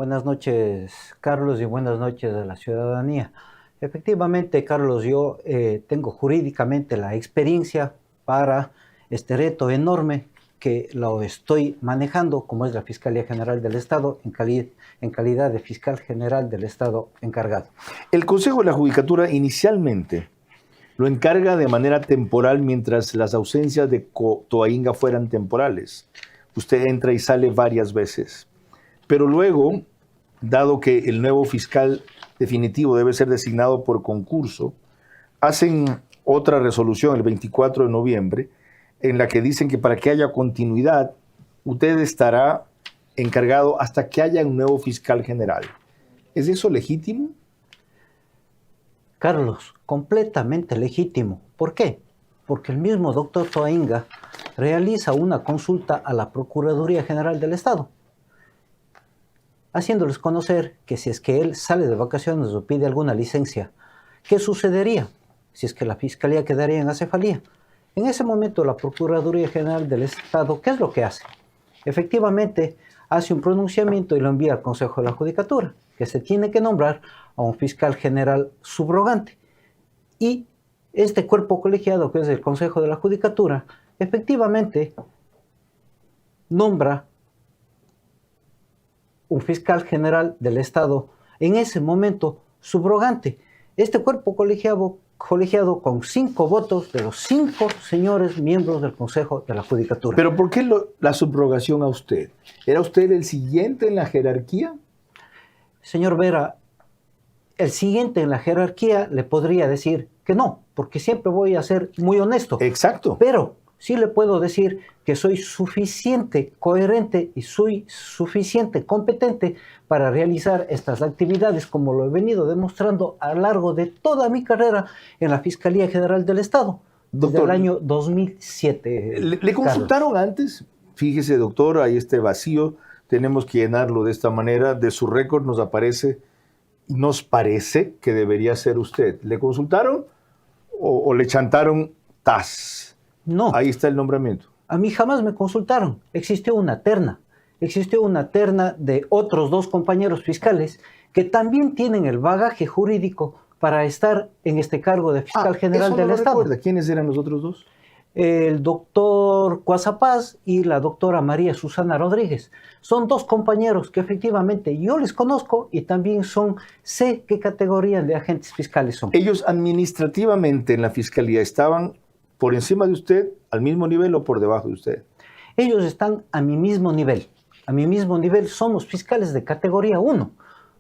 Buenas noches, Carlos, y buenas noches a la ciudadanía. Efectivamente, Carlos, yo tengo jurídicamente la experiencia para este reto enorme que lo estoy manejando, como es la Fiscalía General del Estado, en calidad de fiscal general del Estado encargado. El Consejo de la Judicatura inicialmente lo encarga de manera temporal mientras las ausencias de Toainga fueran temporales. Usted entra y sale varias veces. Pero luego, dado que el nuevo fiscal definitivo debe ser designado por concurso, hacen otra resolución el 24 de noviembre en la que dicen que para que haya continuidad, usted estará encargado hasta que haya un nuevo fiscal general. ¿Es eso legítimo? Carlos, completamente legítimo. ¿Por qué? Porque el mismo doctor Toainga realiza una consulta a la Procuraduría General del Estado, haciéndoles conocer que si es que él sale de vacaciones o pide alguna licencia, ¿qué sucedería si es que la Fiscalía quedaría en acefalía? En ese momento la Procuraduría General del Estado, ¿qué es lo que hace? Efectivamente, hace un pronunciamiento y lo envía al Consejo de la Judicatura, que se tiene que nombrar a un fiscal general subrogante. Y este cuerpo colegiado, que es el Consejo de la Judicatura, efectivamente nombra un fiscal general del Estado, en ese momento subrogante. Este cuerpo colegiado con 5 votos de los 5 señores miembros del Consejo de la Judicatura. ¿Pero por qué la subrogación a usted? ¿Era usted el siguiente en la jerarquía? Señor Vera, el siguiente en la jerarquía le podría decir que no, porque siempre voy a ser muy honesto. Exacto. Pero sí le puedo decir que soy suficiente coherente y soy suficiente competente para realizar estas actividades, como lo he venido demostrando a lo largo de toda mi carrera en la Fiscalía General del Estado, desde el año 2007. ¿Le consultaron antes? Fíjese, doctor, hay este vacío, tenemos que llenarlo de esta manera. De su récord nos parece que debería ser usted. ¿Le consultaron o le chantaron TAS? No. Ahí está el nombramiento. A mí jamás me consultaron. Existió una terna de otros 2 compañeros fiscales que también tienen el bagaje jurídico para estar en este cargo de fiscal general del Estado. ¿Recuerda quiénes eran los otros 2? El doctor Cuazapaz y la doctora María Susana Rodríguez. Son 2 compañeros que efectivamente yo les conozco y también sé qué categoría de agentes fiscales son. ¿Ellos administrativamente en la fiscalía estaban por encima de usted, al mismo nivel o por debajo de usted? Ellos están a mi mismo nivel. A mi mismo nivel somos fiscales de categoría 1.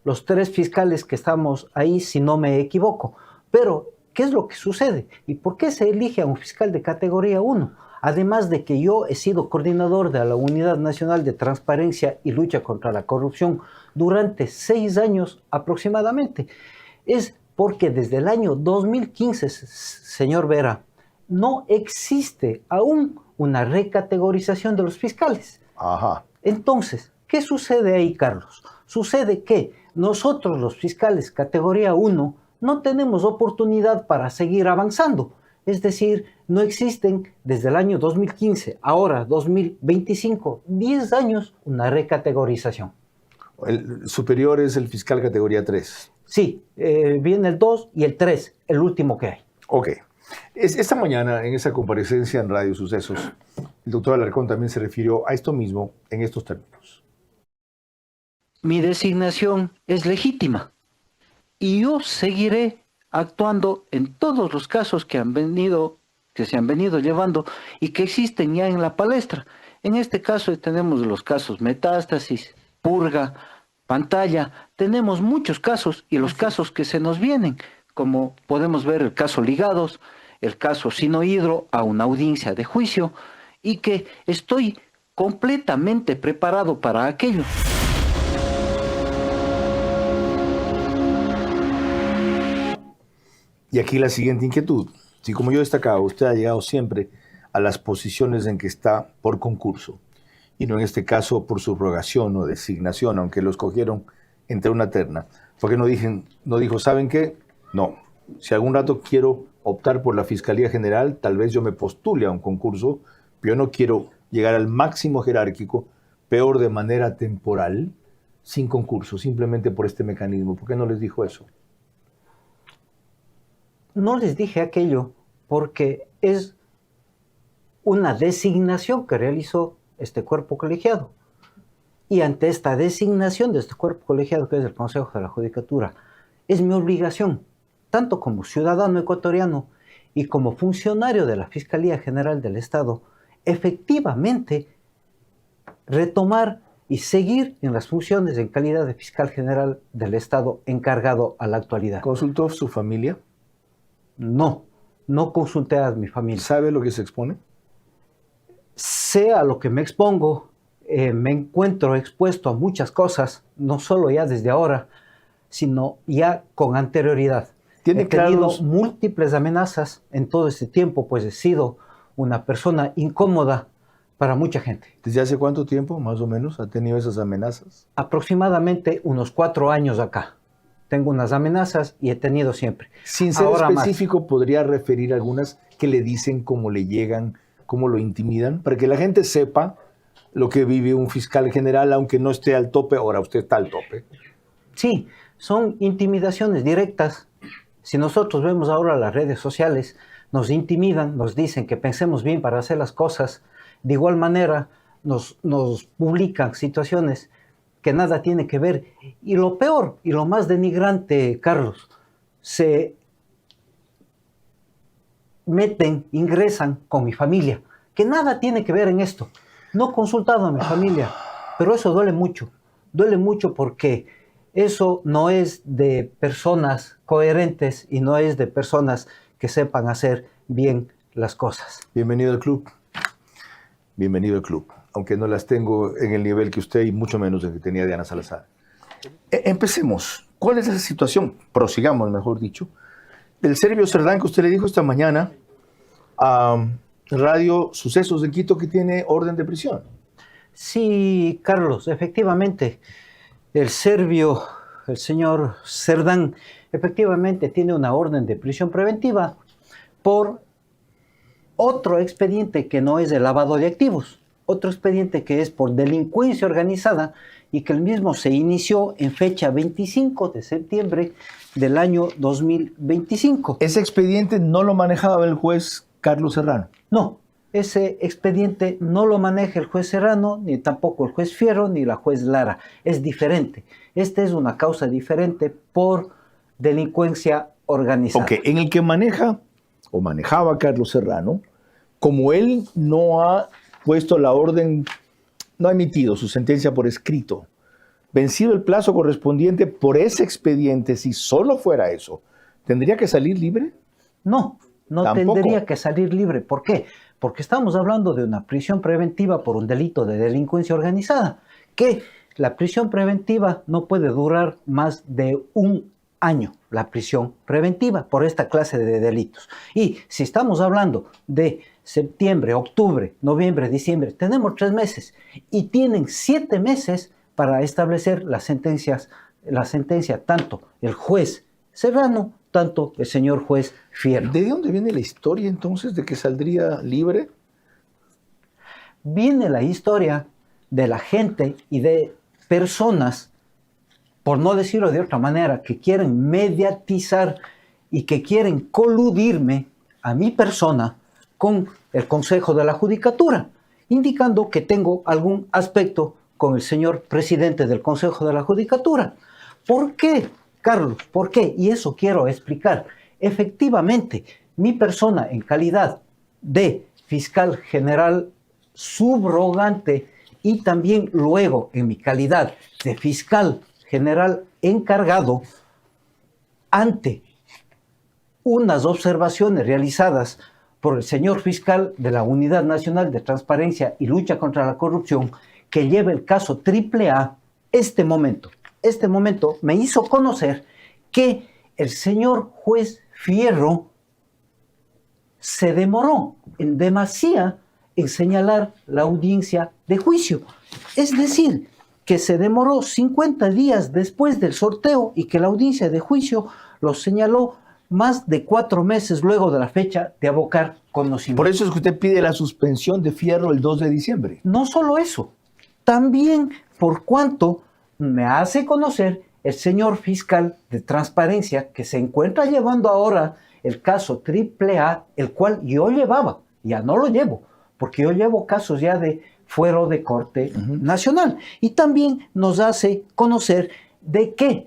Los 3 fiscales que estamos ahí, si no me equivoco. Pero, ¿qué es lo que sucede? ¿Y por qué se elige a un fiscal de categoría 1? Además de que yo he sido coordinador de la Unidad Nacional de Transparencia y Lucha contra la Corrupción durante 6 años aproximadamente. Es porque desde el año 2015, señor Vera, no existe aún una recategorización de los fiscales. Ajá. Entonces, ¿qué sucede ahí, Carlos? Sucede que nosotros, los fiscales categoría 1, no tenemos oportunidad para seguir avanzando. Es decir, no existen desde el año 2015, ahora 2025, 10 años, una recategorización. El superior es el fiscal categoría 3. Sí, viene el 2 y el 3, el último que hay. Ok. Esta mañana, en esa comparecencia en Radio Sucesos, el doctor Alarcón también se refirió a esto mismo en estos términos. Mi designación es legítima y yo seguiré actuando en todos los casos que se han venido llevando y que existen ya en la palestra. En este caso tenemos los casos Metástasis, Purga, Pantalla, tenemos muchos casos y los casos que se nos vienen, como podemos ver el caso Ligados, el caso Sinohidro a una audiencia de juicio, y que estoy completamente preparado para aquello. Y aquí la siguiente inquietud. Si como yo destacaba, usted ha llegado siempre a las posiciones en que está por concurso, y no en este caso por subrogación o designación, aunque lo escogieron entre una terna, ¿por qué no dijo, ¿saben qué? No, si algún rato quiero optar por la Fiscalía General, tal vez yo me postule a un concurso, pero yo no quiero llegar al máximo jerárquico, peor de manera temporal, sin concurso, simplemente por este mecanismo? ¿Por qué no les dijo eso? No les dije aquello porque es una designación que realizó este cuerpo colegiado. Y ante esta designación de este cuerpo colegiado, que es el Consejo de la Judicatura, es mi obligación, tanto como ciudadano ecuatoriano y como funcionario de la Fiscalía General del Estado, efectivamente retomar y seguir en las funciones en calidad de fiscal general del Estado encargado a la actualidad. ¿Consultó su familia? No consulté a mi familia. ¿Sabe lo que se expone? Sé a lo que me expongo, me encuentro expuesto a muchas cosas, no solo ya desde ahora, sino ya con anterioridad. He tenido múltiples amenazas en todo este tiempo, pues he sido una persona incómoda para mucha gente. ¿Desde hace cuánto tiempo, más o menos, ha tenido esas amenazas? Aproximadamente unos 4 años acá. Tengo unas amenazas y he tenido siempre. Sin ser específico, ¿podría referir algunas que le dicen, cómo le llegan, cómo lo intimidan? Para que la gente sepa lo que vive un fiscal general, aunque no esté al tope. Ahora usted está al tope. Sí, son intimidaciones directas. Si nosotros vemos ahora las redes sociales, nos intimidan, nos dicen que pensemos bien para hacer las cosas. De igual manera, nos publican situaciones que nada tiene que ver. Y lo peor y lo más denigrante, Carlos, se meten, ingresan con mi familia, que nada tiene que ver en esto. No he consultado a mi familia, pero eso duele mucho porque eso no es de personas coherentes y no es de personas que sepan hacer bien las cosas. Bienvenido al club. Bienvenido al club. Aunque no las tengo en el nivel que usted y mucho menos el que tenía Diana Salazar. Empecemos. ¿Cuál es esa situación? Prosigamos, mejor dicho. Del Servio Cerdán que usted le dijo esta mañana a Radio Sucesos de Quito que tiene orden de prisión. Sí, Carlos, efectivamente. El serbio, el señor Cerdán, efectivamente tiene una orden de prisión preventiva por otro expediente que no es de lavado de activos, otro expediente que es por delincuencia organizada y que el mismo se inició en fecha 25 de septiembre del año 2025. ¿Ese expediente no lo manejaba el juez Carlos Serrano? No, ese expediente no lo maneja el juez Serrano, ni tampoco el juez Fierro, ni la juez Lara. Es diferente. Esta es una causa diferente por delincuencia organizada. Ok, en el que maneja o manejaba Carlos Serrano, como él no ha puesto la orden, no ha emitido su sentencia por escrito, vencido el plazo correspondiente por ese expediente, si solo fuera eso, ¿tendría que salir libre? No tendría que salir libre. ¿Por qué? Porque estamos hablando de una prisión preventiva por un delito de delincuencia organizada, que la prisión preventiva no puede durar más de 1 año, la prisión preventiva por esta clase de delitos. Y si estamos hablando de septiembre, octubre, noviembre, diciembre, tenemos 3 meses y tienen 7 meses para establecer la sentencia tanto el juez Serrano, tanto el señor juez Fierro. ¿De dónde viene la historia entonces de que saldría libre? Viene la historia de la gente y de personas, por no decirlo de otra manera, que quieren mediatizar y que quieren coludirme a mi persona con el Consejo de la Judicatura, indicando que tengo algún aspecto con el señor presidente del Consejo de la Judicatura. ¿Por qué, Carlos? ¿Por qué? Y eso quiero explicar. Efectivamente, mi persona en calidad de fiscal general subrogante y también luego en mi calidad de fiscal general encargado ante unas observaciones realizadas por el señor fiscal de la Unidad Nacional de Transparencia y Lucha contra la Corrupción, que lleva el caso AAA, este momento me hizo conocer que el señor juez Fierro se demoró en demasía en señalar la audiencia de juicio. Es decir, que se demoró 50 días después del sorteo y que la audiencia de juicio lo señaló más de 4 meses luego de la fecha de abocar conocimiento. Por eso es que usted pide la suspensión de Fierro el 2 de diciembre. No solo eso, también por cuanto me hace conocer el señor fiscal de transparencia que se encuentra llevando ahora el caso AAA, el cual yo llevaba, ya no lo llevo, porque yo llevo casos ya de fuero de corte nacional. Y también nos hace conocer de que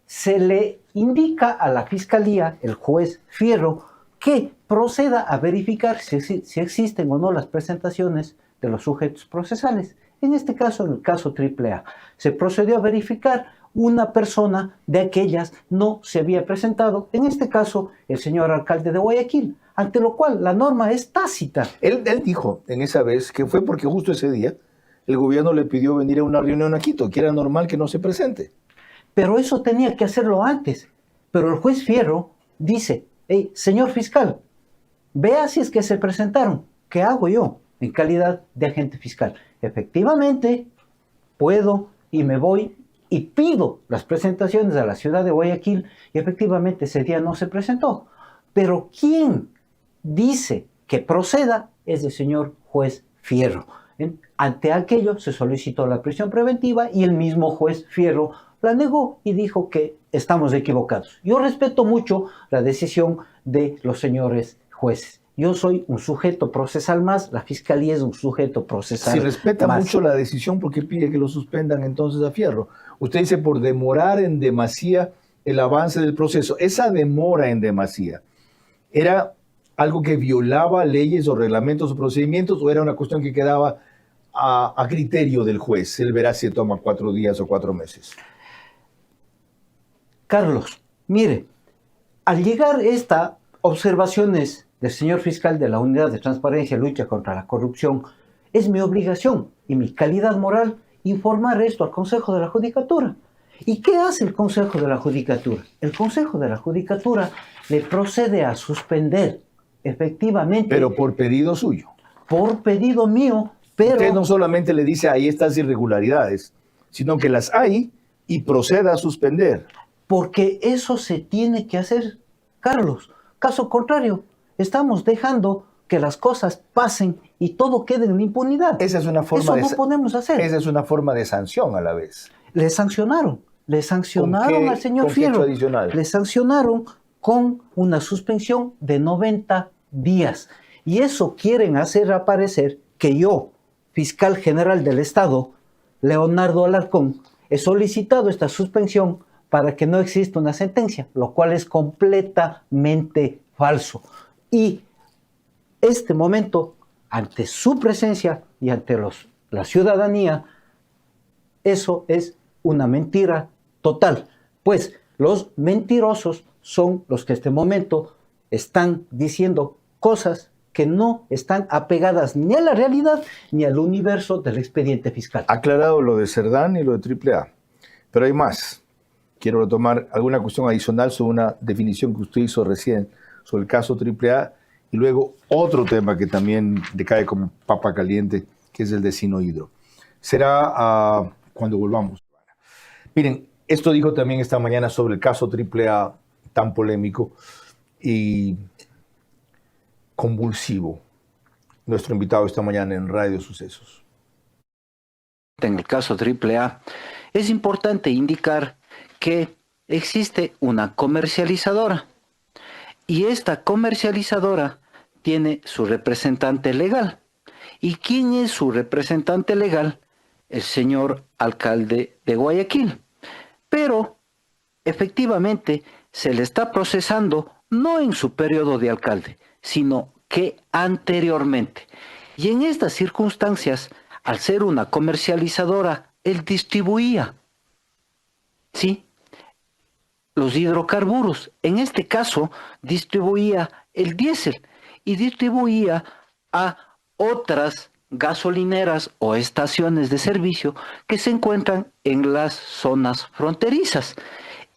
se le indica a la fiscalía, el juez Fierro, que proceda a verificar si existen o no las presentaciones de los sujetos procesales. En este caso, en el caso AAA, se procedió a verificar una persona de aquellas no se había presentado, en este caso el señor alcalde de Guayaquil, ante lo cual la norma es tácita. Él dijo en esa vez que fue porque justo ese día el gobierno le pidió venir a una reunión a Quito, que era normal que no se presente. Pero eso tenía que hacerlo antes. Pero el juez Fierro dice, hey, señor fiscal, vea si es que se presentaron. ¿Qué hago yo en calidad de agente fiscal? Efectivamente, puedo y me voy y pido las presentaciones a la ciudad de Guayaquil y efectivamente ese día no se presentó. Pero quien dice que proceda es el señor juez Fierro. Ante aquello se solicitó la prisión preventiva y el mismo juez Fierro la negó y dijo que estamos equivocados. Yo respeto mucho la decisión de los señores jueces. Yo soy un sujeto procesal más, la fiscalía es un sujeto procesal más. Si respeta mucho la decisión, ¿por qué pide que lo suspendan entonces a Fierro? Usted dice por demorar en demasía el avance del proceso. Esa demora en demasía, ¿era algo que violaba leyes o reglamentos o procedimientos o era una cuestión que quedaba a criterio del juez? Él verá si toma 4 días o 4 meses. Carlos, mire, al llegar estas observaciones del señor fiscal de la Unidad de Transparencia y Lucha contra la Corrupción, es mi obligación y mi calidad moral informar esto al Consejo de la Judicatura. ¿Y qué hace el Consejo de la Judicatura? El Consejo de la Judicatura le procede a suspender, efectivamente. Pero por pedido suyo. Por pedido mío, pero... Usted no solamente le dice ahí estas irregularidades, sino que las hay y procede a suspender. Porque eso se tiene que hacer, Carlos. Caso contrario, estamos dejando que las cosas pasen y todo quede en impunidad. Esa es una forma eso no podemos hacer. Esa es una forma de sanción a la vez. Le sancionaron al señor Fierro. Le sancionaron con una suspensión de 90 días. Y eso quieren hacer aparecer que yo, fiscal general del Estado, Leonardo Alarcón, he solicitado esta suspensión para que no exista una sentencia, lo cual es completamente falso. Y este momento, ante su presencia y ante la ciudadanía, eso es una mentira total. Pues los mentirosos son los que en este momento están diciendo cosas que no están apegadas ni a la realidad ni al universo del expediente fiscal. Aclarado lo de Cerdán y lo de AAA, pero hay más. Quiero retomar alguna cuestión adicional sobre una definición que usted hizo recién sobre el caso AAA y luego otro tema que también le cae como papa caliente, que es el de Sinohydro. Será cuando volvamos. Miren, esto dijo también esta mañana sobre el caso AAA tan polémico y convulsivo nuestro invitado esta mañana en Radio Sucesos. En el caso AAA es importante indicar que existe una comercializadora y esta comercializadora tiene su representante legal. ¿Y quién es su representante legal? El señor alcalde de Guayaquil. Pero efectivamente se le está procesando no en su periodo de alcalde, sino que anteriormente. Y en estas circunstancias, al ser una comercializadora, él distribuía, ¿sí?, los hidrocarburos. En este caso, distribuía el diésel y distribuía a otras gasolineras o estaciones de servicio que se encuentran en las zonas fronterizas.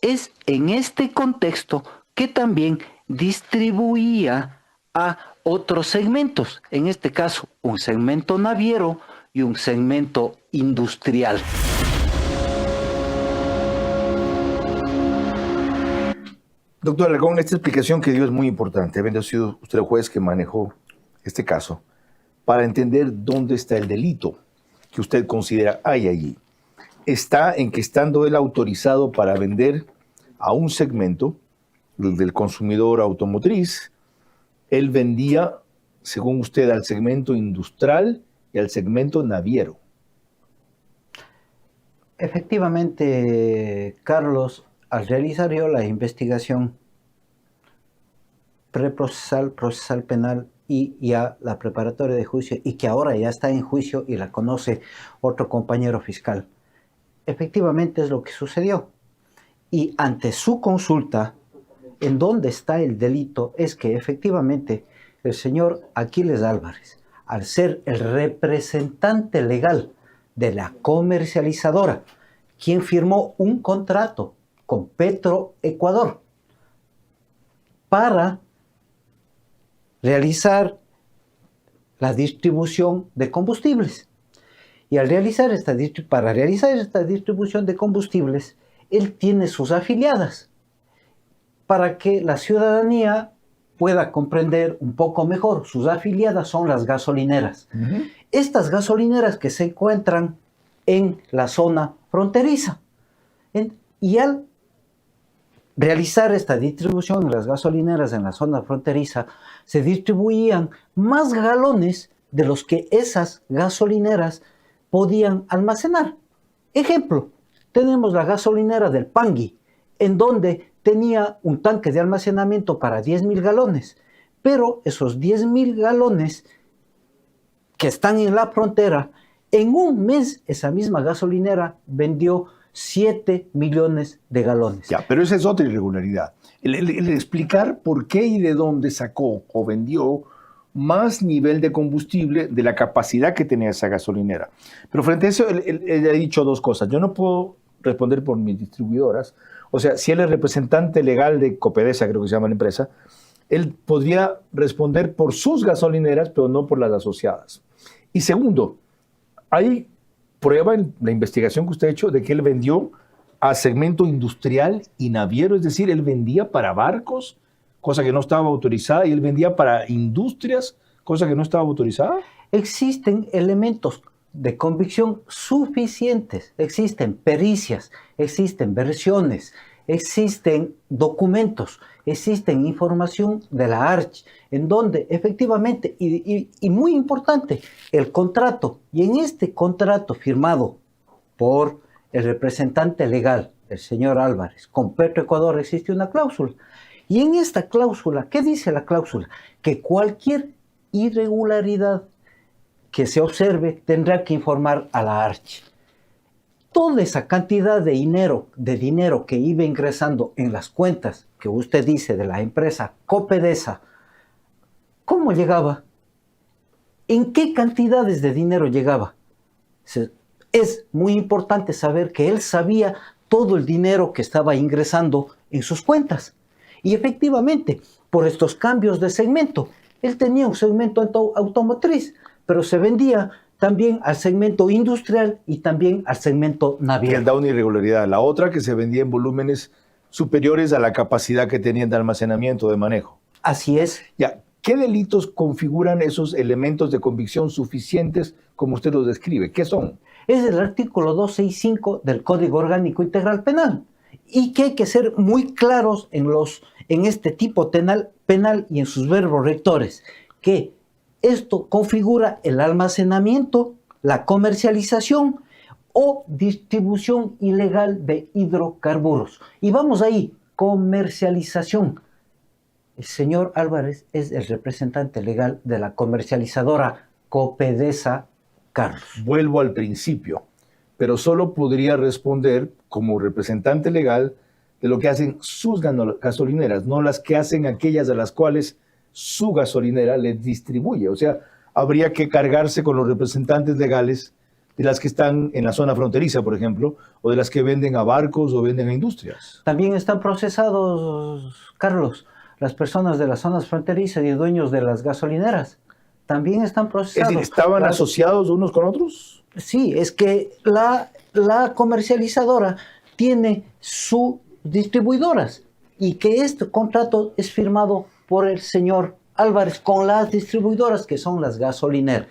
Es en este contexto que también distribuía a otros segmentos, en este caso un segmento naviero y un segmento industrial. Doctor Alarcón, esta explicación que dio es muy importante, habiendo sido usted el juez que manejó este caso, para entender dónde está el delito que usted considera hay allí. está en que estando él autorizado para vender a un segmento, el del consumidor automotriz, él vendía, según usted, al segmento industrial y al segmento naviero. Efectivamente, Carlos, al realizar yo la investigación preprocesal, procesal penal y ya la preparatoria de juicio, y que ahora ya está en juicio y la conoce otro compañero fiscal, efectivamente es lo que sucedió. Y ante su consulta, en dónde está el delito, es que efectivamente el señor Aquiles Álvarez, al ser el representante legal de la comercializadora, quien firmó un contrato con Petroecuador para realizar la distribución de combustibles. Y para realizar esta distribución de combustibles, él tiene sus afiliadas para que la ciudadanía pueda comprender un poco mejor. Sus afiliadas son las gasolineras. Estas gasolineras que se encuentran en la zona fronteriza. Y al realizar esta distribución en las gasolineras en la zona fronteriza, se distribuían más galones de los que esas gasolineras podían almacenar. Ejemplo, tenemos la gasolinera del Pangui, en donde tenía un tanque de almacenamiento para 10.000 galones, pero esos 10.000 galones que están en la frontera, en un mes esa misma gasolinera vendió 7 millones de galones. Ya, pero esa es otra irregularidad. El explicar por qué y de dónde sacó o vendió más nivel de combustible de la capacidad que tenía esa gasolinera. Pero frente a eso, él ha dicho dos cosas. Yo no puedo responder por mis distribuidoras. O sea, si él es representante legal de Copedesa, creo que se llama la empresa, él podría responder por sus gasolineras, pero no por las asociadas. Y segundo, hay prueba en la investigación que usted ha hecho de que él vendió a segmento industrial y naviero, es decir, él vendía para barcos, cosa que no estaba autorizada, y él vendía para industrias, cosa que no estaba autorizada. Existen elementos de convicción suficientes, existen pericias, existen versiones, existen documentos, existen información de la ARCH, en donde efectivamente, y muy importante, el contrato, y en este contrato firmado por el representante legal, el señor Álvarez, con Petroecuador existe una cláusula. Y en esta cláusula, ¿qué dice la cláusula? Que cualquier irregularidad que se observe tendrá que informar a la ARCH. Toda esa cantidad de dinero que iba ingresando en las cuentas que usted dice de la empresa Copedesa, ¿cómo llegaba? ¿En qué cantidades de dinero llegaba? Es muy importante saber que él sabía todo el dinero que estaba ingresando en sus cuentas. Y efectivamente, por estos cambios de segmento, él tenía un segmento automotriz, pero se vendía también al segmento industrial y también al segmento naviero. Él da una irregularidad. La otra, que se vendía en volúmenes superiores a la capacidad que tenían de almacenamiento, de manejo. Así es. Ya, ¿qué delitos configuran esos elementos de convicción suficientes como usted los describe? ¿Qué son? Es el artículo 265 del Código Orgánico Integral Penal. Y que hay que ser muy claros en este tipo penal y en sus verbos rectores, que esto configura el almacenamiento, la comercialización o distribución ilegal de hidrocarburos. Y vamos ahí, comercialización. El señor Álvarez es el representante legal de la comercializadora Copedesa, Carlos. Vuelvo al principio, pero solo podría responder como representante legal de lo que hacen sus gasolineras, no las que hacen aquellas a las cuales su gasolinera les distribuye. O sea, habría que cargarse con los representantes legales de las que están en la zona fronteriza, por ejemplo, o de las que venden a barcos o venden a industrias. También están procesados, Carlos, las personas de las zonas fronterizas y dueños de las gasolineras. También están procesados. Es decir, ¿estaban asociados unos con otros? Sí, es que la comercializadora tiene sus distribuidoras y que este contrato es firmado por el señor Álvarez con las distribuidoras que son las gasolineras.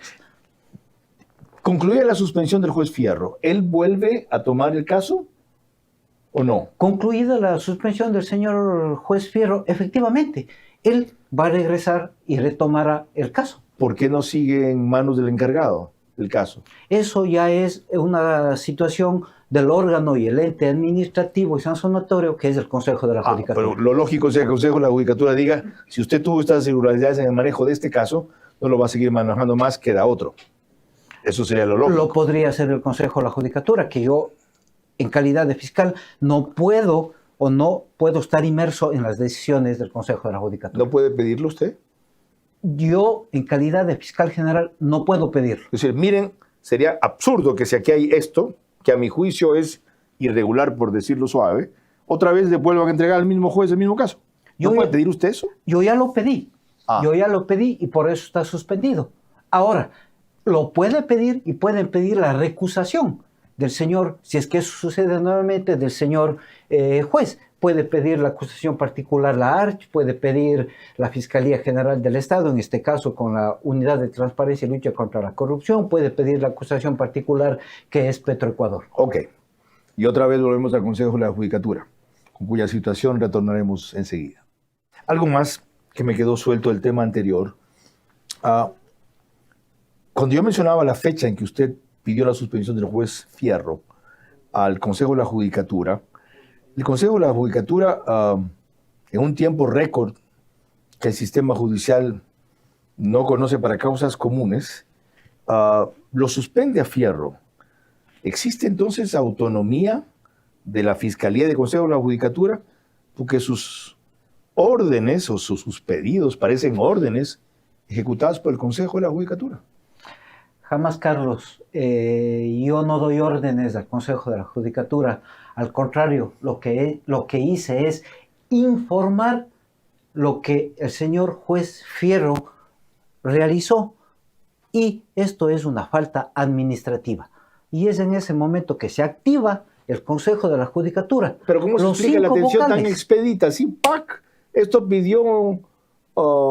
Concluye la suspensión del juez Fierro. ¿Él vuelve a tomar el caso o no? Concluida la suspensión del señor juez Fierro, efectivamente, él va a regresar y retomará el caso. ¿Por qué no sigue en manos del encargado el caso? Eso ya es una situación del órgano y el ente administrativo y sancionatorio que es el Consejo de la Judicatura. Pero lo lógico es que el Consejo de la Judicatura diga, si usted tuvo estas irregularidades en el manejo de este caso, no lo va a seguir manejando más, queda otro. Eso sería lo lógico. Lo podría hacer el Consejo de la Judicatura, que yo, en calidad de fiscal, no puedo estar inmerso en las decisiones del Consejo de la Judicatura. ¿No puede pedirlo usted? Yo, en calidad de fiscal general, no puedo pedirlo. Es decir, miren, sería absurdo que si aquí hay esto, que a mi juicio es irregular, por decirlo suave, otra vez le vuelvan a entregar al mismo juez el mismo caso. ¿No puede pedir usted eso? Yo ya lo pedí. Ah. Yo ya lo pedí y por eso está suspendido. Ahora, lo puede pedir y pueden pedir la recusación del señor, si es que eso sucede nuevamente, del señor juez. Puede pedir la acusación particular la ARCH, puede pedir la Fiscalía General del Estado, en este caso con la Unidad de Transparencia y Lucha contra la Corrupción, puede pedir la acusación particular que es Petroecuador. Ok. Y otra vez volvemos al Consejo de la Judicatura, con cuya situación retornaremos enseguida. Algo más que me quedó suelto del tema anterior. Cuando yo mencionaba la fecha en que usted pidió la suspensión del juez Fierro al Consejo de la Judicatura, el Consejo de la Judicatura, en un tiempo récord que el sistema judicial no conoce para causas comunes, lo suspende a Fierro. ¿Existe entonces autonomía de la Fiscalía del Consejo de la Judicatura? Porque sus órdenes o sus pedidos parecen órdenes ejecutadas por el Consejo de la Judicatura. Jamás, Carlos. Yo no doy órdenes al Consejo de la Judicatura. Al contrario, lo que hice es informar lo que el señor juez Fierro realizó. Y esto es una falta administrativa. Y es en ese momento que se activa el Consejo de la Judicatura. Pero ¿cómo se explica la atención tan expedita? Sí, ¡pac! Esto pidió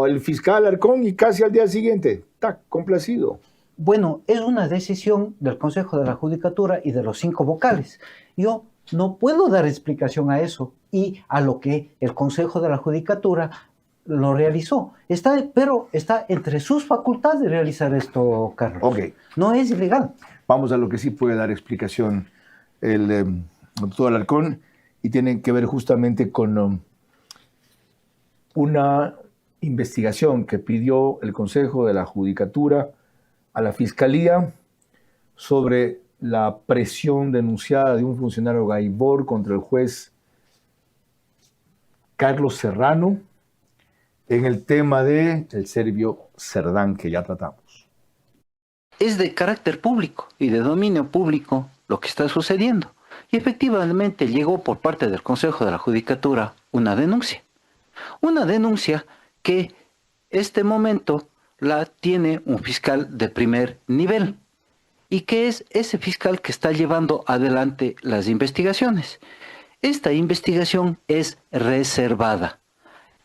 el fiscal Arcón y casi al día siguiente, ¡tac! Complacido. Bueno, es una decisión del Consejo de la Judicatura y de los 5 vocales. Yo no puedo dar explicación a eso y a lo que el Consejo de la Judicatura lo realizó. Pero está entre sus facultades realizar esto, Carlos. Ok. No es ilegal. Vamos a lo que sí puede dar explicación el doctor Alarcón y tiene que ver justamente con una investigación que pidió el Consejo de la Judicatura a la Fiscalía sobre la presión denunciada de un funcionario Gaibor contra el juez Carlos Serrano en el tema del serbio Cerdán que ya tratamos. Es de carácter público y de dominio público lo que está sucediendo. Y efectivamente llegó por parte del Consejo de la Judicatura una denuncia. Una denuncia que este momento la tiene un fiscal de primer nivel. ¿Y que es ese fiscal que está llevando adelante las investigaciones? Esta investigación es reservada.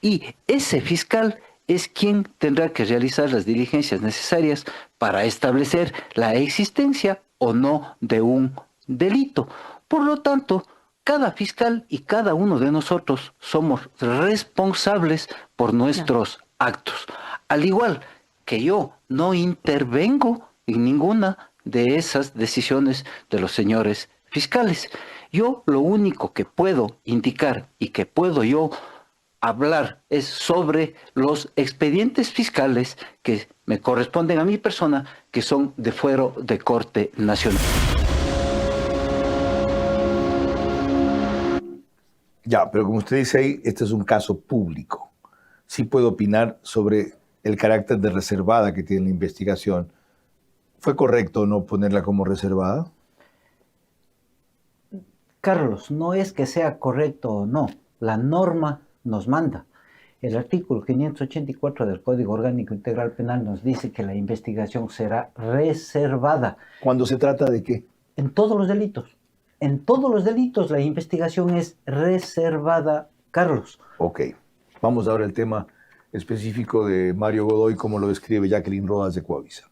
Y ese fiscal es quien tendrá que realizar las diligencias necesarias para establecer la existencia o no de un delito. Por lo tanto, cada fiscal y cada uno de nosotros somos responsables por nuestros actos. Al igual que yo no intervengo en ninguna de esas decisiones de los señores fiscales. Yo lo único que puedo indicar y que puedo yo hablar es sobre los expedientes fiscales que me corresponden a mi persona, que son de fuero de Corte Nacional. Ya, pero como usted dice ahí, este es un caso público. Sí puedo opinar sobre el carácter de reservada que tiene la investigación. ¿Fue correcto no ponerla como reservada? Carlos, no es que sea correcto o no. La norma nos manda. El artículo 584 del Código Orgánico Integral Penal nos dice que la investigación será reservada. ¿Cuándo se trata de qué? En todos los delitos. En todos los delitos la investigación es reservada, Carlos. Ok. Vamos ahora al tema específico de Mario Godoy, como lo describe Jacqueline Rodas de Coavisa.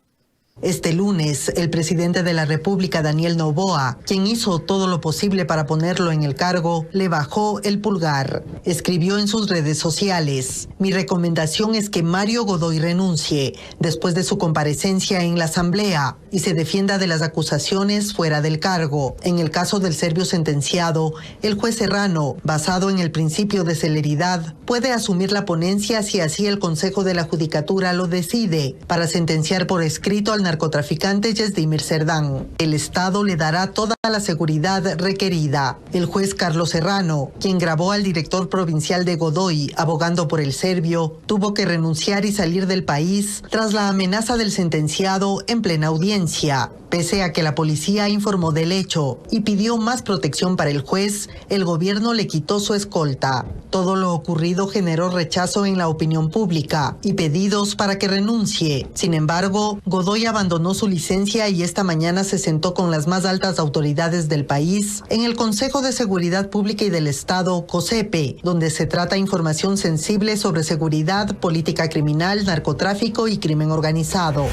Este lunes, el presidente de la República, Daniel Noboa, quien hizo todo lo posible para ponerlo en el cargo, le bajó el pulgar. Escribió en sus redes sociales: "Mi recomendación es que Mario Godoy renuncie después de su comparecencia en la Asamblea y se defienda de las acusaciones fuera del cargo. En el caso del serbio sentenciado, el juez Serrano, basado en el principio de celeridad, puede asumir la ponencia si así el Consejo de la Judicatura lo decide, para sentenciar por escrito al narcotraficante Yesdimir Serdán. El Estado le dará toda la seguridad requerida". El juez Carlos Serrano, quien grabó al director provincial de Godoy abogando por el serbio, tuvo que renunciar y salir del país tras la amenaza del sentenciado en plena audiencia. Pese a que la policía informó del hecho y pidió más protección para el juez, el gobierno le quitó su escolta. Todo lo ocurrido generó rechazo en la opinión pública y pedidos para que renuncie. Sin embargo, Godoy abandonó su licencia y esta mañana se sentó con las más altas autoridades del país en el Consejo de Seguridad Pública y del Estado, COSEPE, donde se trata información sensible sobre seguridad, política criminal, narcotráfico y crimen organizado.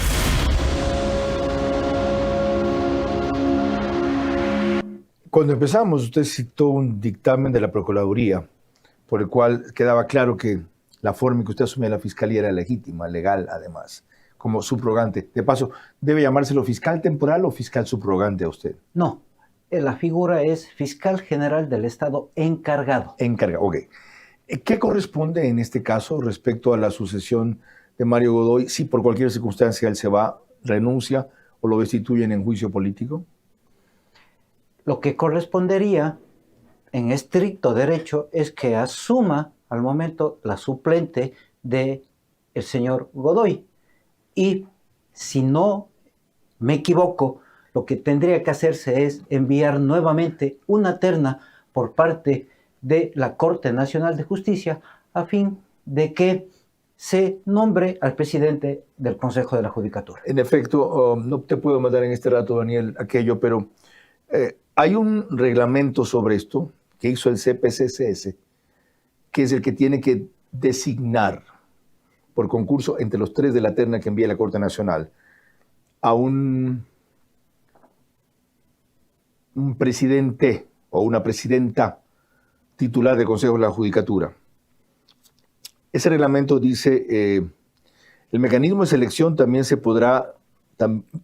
Cuando empezamos, usted citó un dictamen de la Procuraduría por el cual quedaba claro que la forma en que usted asumía la fiscalía era legítima, legal además, como subrogante. De paso, ¿debe llamárselo fiscal temporal o fiscal subrogante a usted? No, la figura es fiscal general del Estado encargado. Encargado, ok. ¿Qué corresponde en este caso respecto a la sucesión de Mario Godoy? Si por cualquier circunstancia él se va, renuncia o lo destituyen en juicio político. Lo que correspondería en estricto derecho es que asuma al momento la suplente del señor Godoy. Y si no me equivoco, lo que tendría que hacerse es enviar nuevamente una terna por parte de la Corte Nacional de Justicia a fin de que se nombre al presidente del Consejo de la Judicatura. En efecto, no te puedo mandar en este rato, Daniel, aquello, pero hay un reglamento sobre esto que hizo el CPCCS, que es el que tiene que designar por concurso entre los tres de la terna que envía la Corte Nacional a un presidente o una presidenta titular del Consejo de la Judicatura. Ese reglamento dice, el mecanismo de selección también se podrá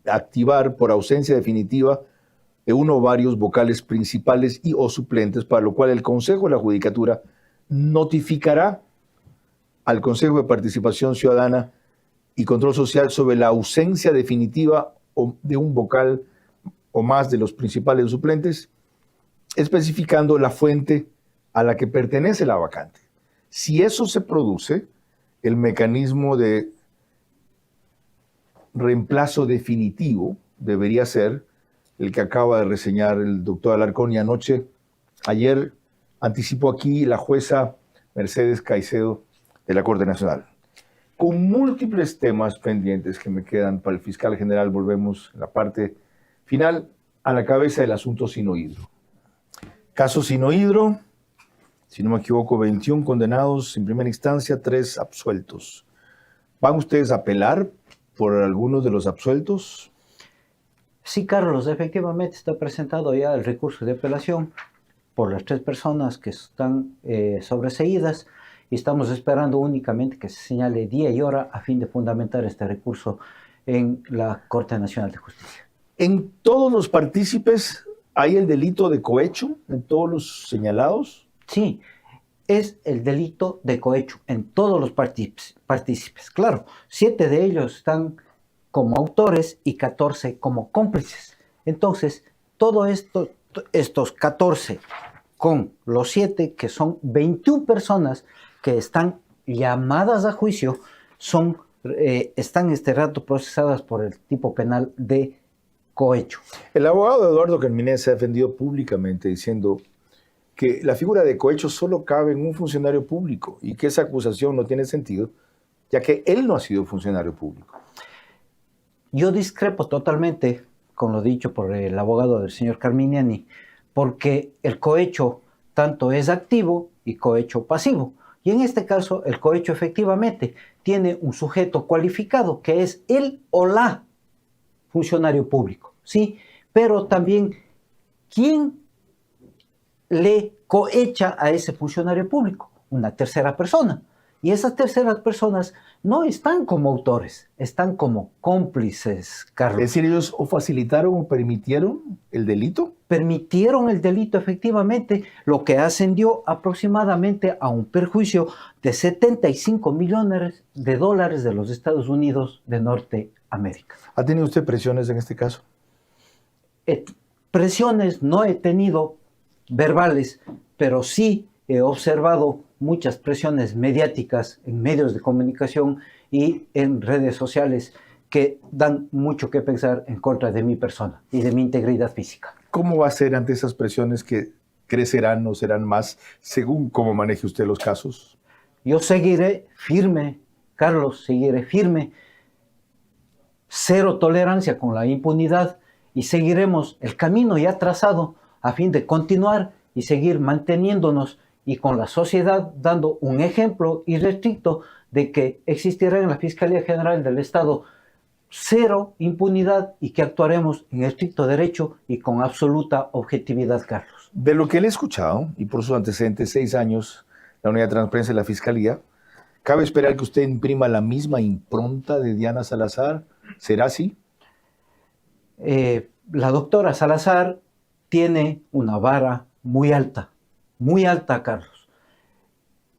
activar por ausencia definitiva de uno o varios vocales principales y o suplentes, para lo cual el Consejo de la Judicatura notificará al Consejo de Participación Ciudadana y Control Social sobre la ausencia definitiva de un vocal o más de los principales suplentes, especificando la fuente a la que pertenece la vacante. Si eso se produce, el mecanismo de reemplazo definitivo debería ser el que acaba de reseñar el doctor Alarcón, y ayer anticipó aquí la jueza Mercedes Caicedo de la Corte Nacional. Con múltiples temas pendientes que me quedan para el fiscal general, volvemos en la parte final a la cabeza del asunto Sinohidro. Caso Sinohidro, si no me equivoco, 21 condenados en primera instancia, 3 absueltos. ¿Van ustedes a apelar por algunos de los absueltos? Sí, Carlos, efectivamente está presentado ya el recurso de apelación por las 3 personas que están sobreseídas y estamos esperando únicamente que se señale día y hora a fin de fundamentar este recurso en la Corte Nacional de Justicia. ¿En todos los partícipes hay el delito de cohecho? ¿En todos los señalados? Sí, es el delito de cohecho en todos los partícipes. Claro, 7 de ellos están como autores y 14 como cómplices. Entonces, todo esto, estos 14 con los 7, que son 21 personas que están llamadas a juicio, están este rato procesadas por el tipo penal de cohecho. El abogado Eduardo Carmine se ha defendido públicamente diciendo que la figura de cohecho solo cabe en un funcionario público y que esa acusación no tiene sentido, ya que él no ha sido funcionario público. Yo discrepo totalmente con lo dicho por el abogado del señor Carminiani, porque el cohecho tanto es activo y cohecho pasivo. Y en este caso, el cohecho efectivamente tiene un sujeto cualificado, que es él o la funcionario público, sí, pero también ¿quién le cohecha a ese funcionario público? Una tercera persona. Y esas terceras personas no están como autores, están como cómplices, Carlos. Es decir, ellos o facilitaron o permitieron el delito. Permitieron el delito efectivamente, lo que ascendió aproximadamente a un perjuicio de 75 millones de dólares de los Estados Unidos de Norteamérica. ¿Ha tenido usted presiones en este caso? Presiones no he tenido verbales, pero sí he observado muchas presiones mediáticas en medios de comunicación y en redes sociales que dan mucho que pensar en contra de mi persona y de mi integridad física. ¿Cómo va a ser ante esas presiones que crecerán o serán más según cómo maneje usted los casos? Yo seguiré firme, Carlos, seguiré firme, cero tolerancia con la impunidad y seguiremos el camino ya trazado a fin de continuar y seguir manteniéndonos y con la sociedad dando un ejemplo irrestricto de que existirá en la Fiscalía General del Estado cero impunidad y que actuaremos en estricto derecho y con absoluta objetividad, Carlos. De lo que le he escuchado, y por sus antecedentes, 6 años, la Unidad de Transparencia de la Fiscalía, ¿cabe esperar que usted imprima la misma impronta de Diana Salazar? ¿Será así? La doctora Salazar tiene una vara muy alta, Carlos.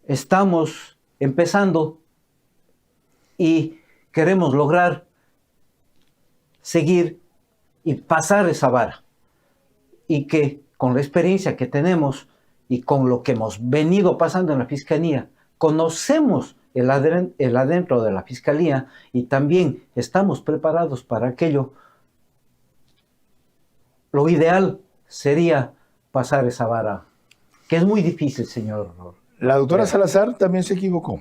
Estamos empezando y queremos lograr seguir y pasar esa vara. Y que con la experiencia que tenemos y con lo que hemos venido pasando en la Fiscalía, conocemos el adentro de la Fiscalía y también estamos preparados para aquello. Lo ideal sería pasar esa vara, que es muy difícil, señor. La doctora Salazar también se equivocó.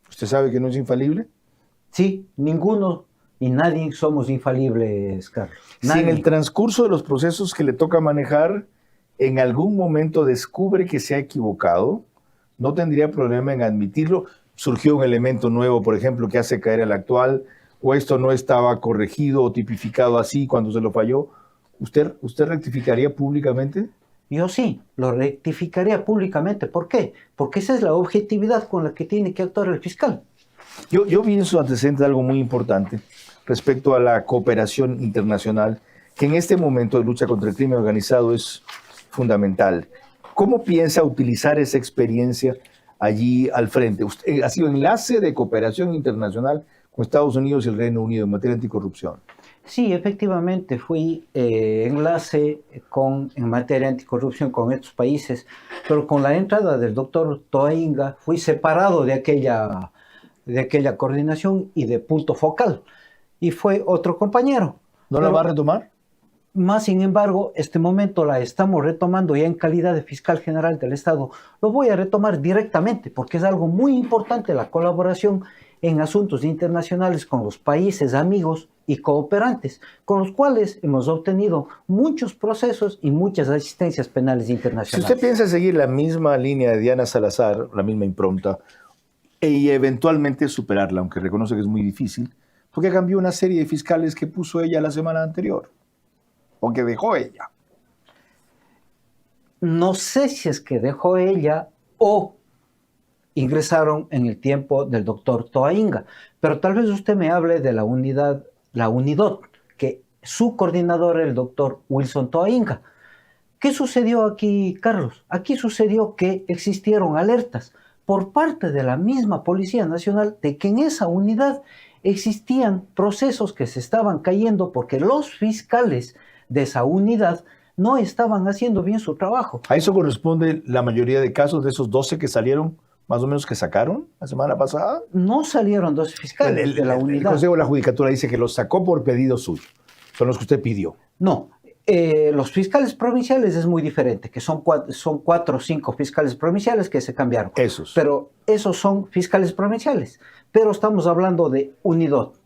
¿Usted sabe que no es infalible? Sí, ninguno y nadie somos infalibles, Carlos. Si en el transcurso de los procesos que le toca manejar, en algún momento descubre que se ha equivocado, no tendría problema en admitirlo. Surgió un elemento nuevo, por ejemplo, que hace caer al actual, o esto no estaba corregido o tipificado así cuando se lo falló. ¿Usted rectificaría públicamente? Yo sí, lo rectificaría públicamente. ¿Por qué? Porque esa es la objetividad con la que tiene que actuar el fiscal. Yo vi en sus antecedentes algo muy importante respecto a la cooperación internacional, que en este momento de lucha contra el crimen organizado es fundamental. ¿Cómo piensa utilizar esa experiencia allí al frente? Usted ha sido enlace de cooperación internacional con Estados Unidos y el Reino Unido en materia anticorrupción. Sí, efectivamente, fui enlace en materia anticorrupción con estos países, pero con la entrada del doctor Toainga fui separado de aquella coordinación y de punto focal, y fue otro compañero. ¿No la va a retomar? Más sin embargo, este momento la estamos retomando ya en calidad de fiscal general del Estado. Lo voy a retomar directamente porque es algo muy importante la colaboración en asuntos internacionales con los países amigos y cooperantes, con los cuales hemos obtenido muchos procesos y muchas asistencias penales internacionales. Si usted piensa seguir la misma línea de Diana Salazar, la misma impronta, y eventualmente superarla, aunque reconoce que es muy difícil, porque cambió una serie de fiscales que puso ella la semana anterior, o que dejó ella. No sé si es que dejó ella o ingresaron en el tiempo del doctor Toainga, pero tal vez usted me hable de la UNIDOT, que su coordinador es el doctor Wilson Toainga. ¿Qué sucedió aquí, Carlos? Aquí sucedió que existieron alertas por parte de la misma Policía Nacional de que en esa unidad existían procesos que se estaban cayendo porque los fiscales de esa unidad no estaban haciendo bien su trabajo. ¿A eso corresponde la mayoría de casos de esos 12 que salieron, más o menos que sacaron la semana pasada? No salieron 12 fiscales de la unidad. El Consejo de la Judicatura dice que los sacó por pedido suyo. Son los que usted pidió. No. Los fiscales provinciales es muy diferente, que son 4 o 5 fiscales provinciales que se cambiaron. Esos. Pero esos son fiscales provinciales. Pero estamos hablando de UNIDOT,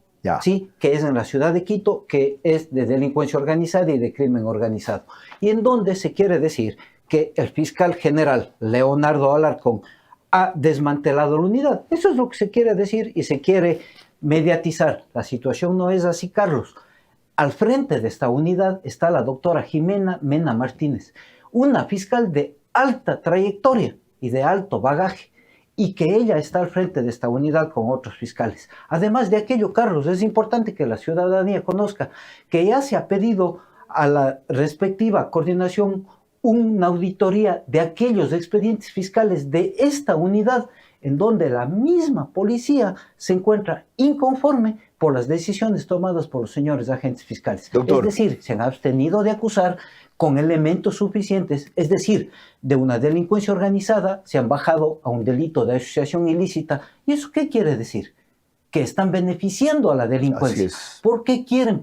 ¿sí? Que es en la ciudad de Quito, que es de delincuencia organizada y de crimen organizado. Y en donde se quiere decir que el fiscal general Leonardo Alarcón ha desmantelado la unidad. Eso es lo que se quiere decir y se quiere mediatizar. La situación no es así, Carlos. Al frente de esta unidad está la doctora Jimena Mena Martínez, una fiscal de alta trayectoria y de alto bagaje, y que ella está al frente de esta unidad con otros fiscales. Además de aquello, Carlos, es importante que la ciudadanía conozca que ya se ha pedido a la respectiva coordinación una auditoría de aquellos expedientes fiscales de esta unidad, en donde la misma policía se encuentra inconforme por las decisiones tomadas por los señores agentes fiscales. Doctor. Es decir, se han abstenido de acusar con elementos suficientes, es decir, de una delincuencia organizada se han bajado a un delito de asociación ilícita. ¿Y eso qué quiere decir? Que están beneficiando a la delincuencia. Así es. ¿Por qué quieren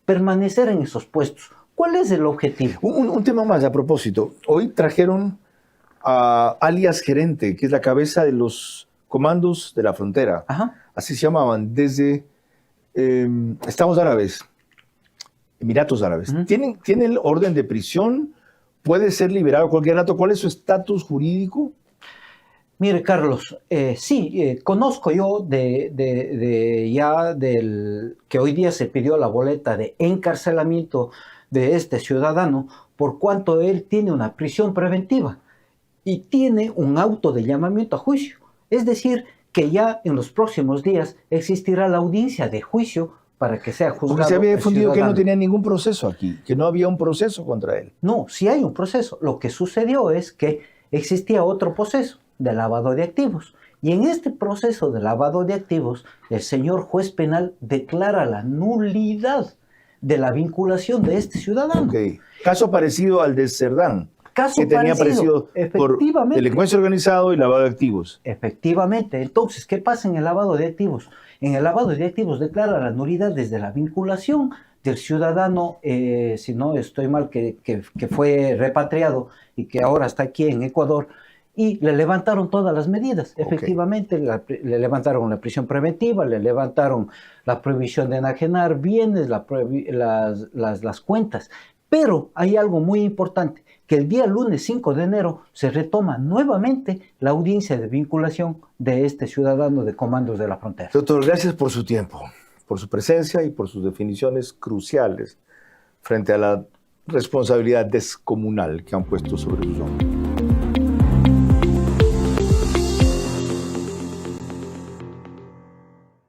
permanecer en esos puestos? ¿Cuál es el objetivo? Un tema más a propósito. Hoy trajeron a alias gerente, que es la cabeza de los comandos de la frontera. Ajá. Así se llamaban, desde Estados Árabes, Emiratos Árabes. Ujú. ¿Tienen orden de prisión? ¿Puede ser liberado cualquier rato? ¿Cuál es su estatus jurídico? Mire, Carlos, sí, conozco yo que hoy día se pidió la boleta de encarcelamiento de este ciudadano por cuanto él tiene una prisión preventiva y tiene un auto de llamamiento a juicio. Es decir, que ya en los próximos días existirá la audiencia de juicio para que sea juzgado. Porque se había el difundido que no ciudadano. tenía ningún proceso aquí, que no había un proceso contra él. No, sí hay un proceso. Lo que sucedió es que existía otro proceso de lavado de activos. Y en este proceso de lavado de activos, el señor juez penal declara la nulidad de la vinculación de este ciudadano. Ok. Caso parecido al de Cerdán, Caso que tenía parecido por efectivamente. delincuencia organizada y lavado de activos. Efectivamente. Entonces, ¿qué pasa en el lavado de activos? En el lavado de activos declara la nulidad desde la vinculación del ciudadano, si no estoy mal, que fue repatriado y que ahora está aquí en Ecuador, y le levantaron todas las medidas. Ok. Efectivamente, le levantaron la prisión preventiva, le levantaron la prohibición de enajenar bienes, las cuentas. Pero hay algo muy importante, que el día lunes 5 de enero se retoma nuevamente la audiencia de vinculación de este ciudadano de comandos de la frontera. Doctor, gracias por su tiempo, por su presencia y por sus definiciones cruciales frente a la responsabilidad descomunal que han puesto sobre sus hombros.